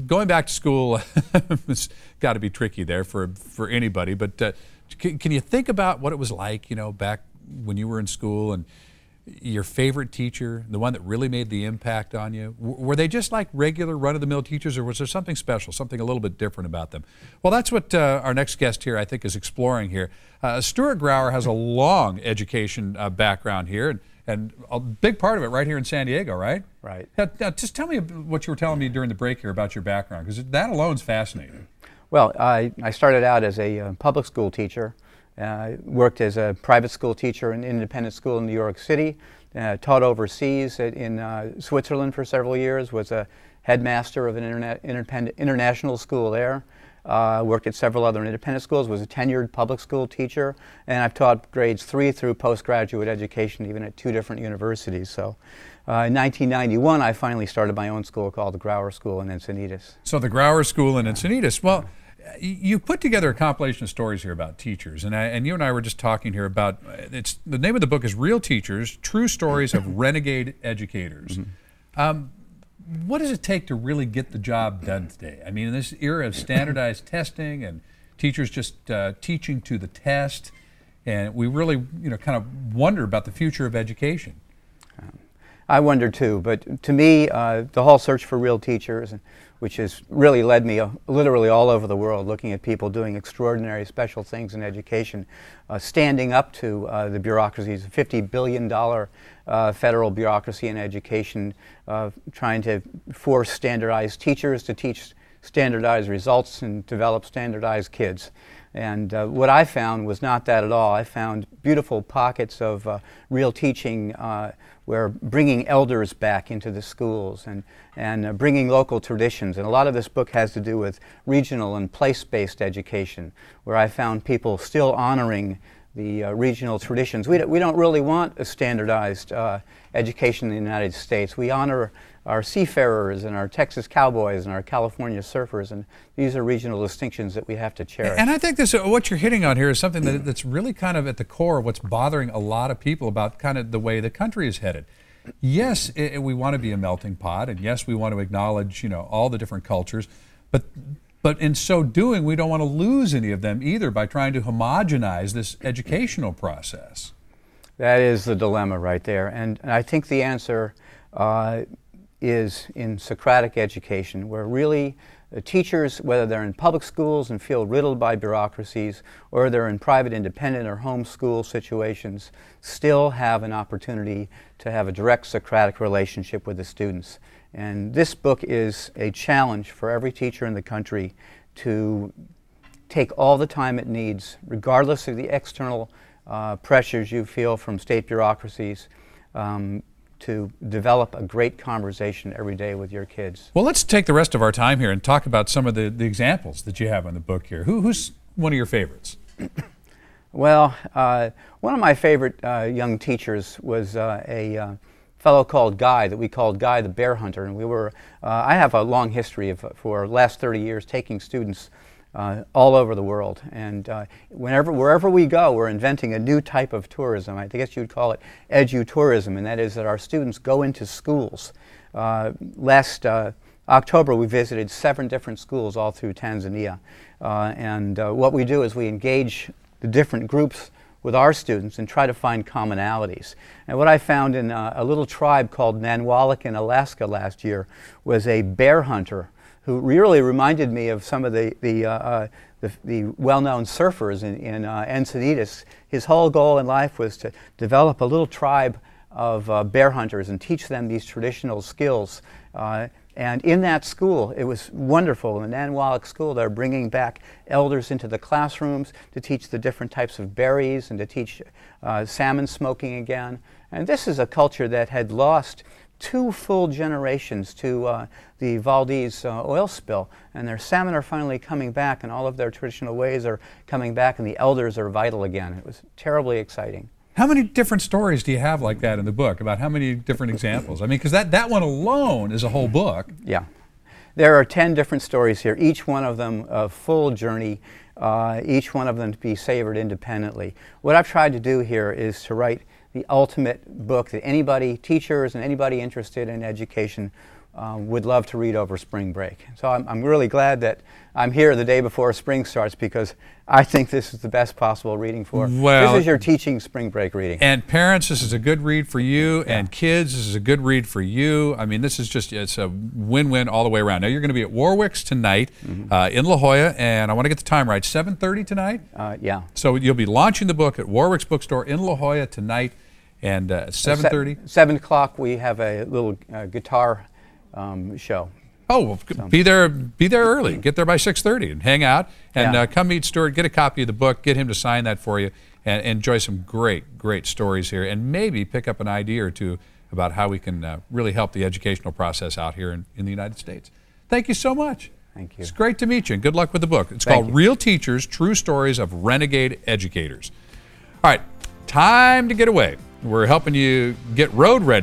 Going back to school, it's got to be tricky there for anybody. But can you think about what it was like, back when you were in school and your favorite teacher, the one that really made the impact on you? Were they just like regular run-of-the-mill teachers, or was there something special, something a little bit different about them? Well, that's what our next guest here, I think, is exploring here. Stuart Grauer has a long education background here, and a big part of it right here in San Diego, right? Right. Now, just tell me what you were telling me during the break here about your background, because that alone is fascinating. Well, I started out as a public school teacher. Worked as a private school teacher in an independent school in New York City. Taught overseas in Switzerland for several years. Was a headmaster of an international school there. Worked at several other independent schools. Was a tenured public school teacher, and I've taught grades 3 through postgraduate education, even at 2 different universities. So, in 1991, I finally started my own school called the Grauer School in Encinitas. So the Grauer School in Encinitas. Well, you put together a compilation of stories here about teachers, and you and I were just talking here about, the name of the book is Real Teachers, True Stories of Renegade Educators. Mm-hmm. What does it take to really get the job done today? I mean, in this era of standardized testing and teachers just teaching to the test, and we really, kind of wonder about the future of education. I wonder too, but to me, the whole search for real teachers, which has really led me literally all over the world, looking at people doing extraordinary special things in education, standing up to the bureaucracies, $50 billion federal bureaucracy in education, trying to force standardized teachers to teach standardized results and develop standardized kids. And what I found was not that at all. I found beautiful pockets of real teaching where bringing elders back into the schools and bringing local traditions. And a lot of this book has to do with regional and place-based education, where I found people still honoring the regional traditions. We don't really want a standardized education in the United States. We honor our seafarers and our Texas cowboys and our California surfers, and these are regional distinctions that we have to cherish. And I think what you're hitting on here is something that's really kind of at the core of what's bothering a lot of people about kind of the way the country is headed. Yes, we want to be a melting pot, and yes, we want to acknowledge, all the different cultures, but in so doing, we don't want to lose any of them either by trying to homogenize this educational process. That is the dilemma right there, and I think the answer is in Socratic education, where really teachers, whether they're in public schools and feel riddled by bureaucracies, or they're in private, independent, or homeschool situations, still have an opportunity to have a direct Socratic relationship with the students. And this book is a challenge for every teacher in the country to take all the time it needs, regardless of the external pressures you feel from state bureaucracies, to develop a great conversation every day with your kids. Well, let's take the rest of our time here and talk about some of the examples that you have in the book here. Who's one of your favorites? Well, one of my favorite young teachers was a fellow called Guy, that we called Guy the Bear Hunter, and we were, I have a long history for the last 30 years taking students all over the world, and wherever we go, we're inventing a new type of tourism. I guess you'd call it edutourism, and that is that our students go into schools. Last October, we visited 7 different schools all through Tanzania, and what we do is we engage the different groups with our students and try to find commonalities. And what I found in a little tribe called Nanwalek in Alaska last year was a bear hunter who really reminded me of some of the well-known surfers in Encinitas. His whole goal in life was to develop a little tribe of bear hunters and teach them these traditional skills. And in that school, it was wonderful. In the Nanwalek school, they're bringing back elders into the classrooms to teach the different types of berries and to teach salmon smoking again. And this is a culture that had lost 2 full generations to the Valdez oil spill, and their salmon are finally coming back, and all of their traditional ways are coming back, and the elders are vital again. It was terribly exciting. How many different stories do you have like that in the book? About how many different examples? I mean, because that one alone is a whole book. Yeah. There are 10 different stories here, each one of them a full journey, each one of them to be savored independently. What I've tried to do here is to write the ultimate book that anybody, teachers and anybody interested in education, would love to read over spring break. So I'm really glad that I'm here the day before spring starts, because I think this is the best possible reading for. Well, this is your teaching spring break reading. And parents, this is a good read for you, and kids, this is a good read for you. I mean, this is just, it's a win-win all the way around. Now, you're going to be at Warwick's tonight in La Jolla, and I want to get the time right, 7:30 tonight? Yeah. So you'll be launching the book at Warwick's Bookstore in La Jolla tonight, and 7:30? 7 o'clock we have a little guitar show. Oh, well, So. be there early. Get there by 6:30 and hang out, and come meet Stuart, get a copy of the book, get him to sign that for you, and enjoy some great stories here, and maybe pick up an idea or two about how we can really help the educational process out here in the United States. Thank you so much. Thank you. It's great to meet you, and good luck with the book. It's called Real Teachers, True Stories of Renegade Educators. All right, time to get away. We're helping you get road ready.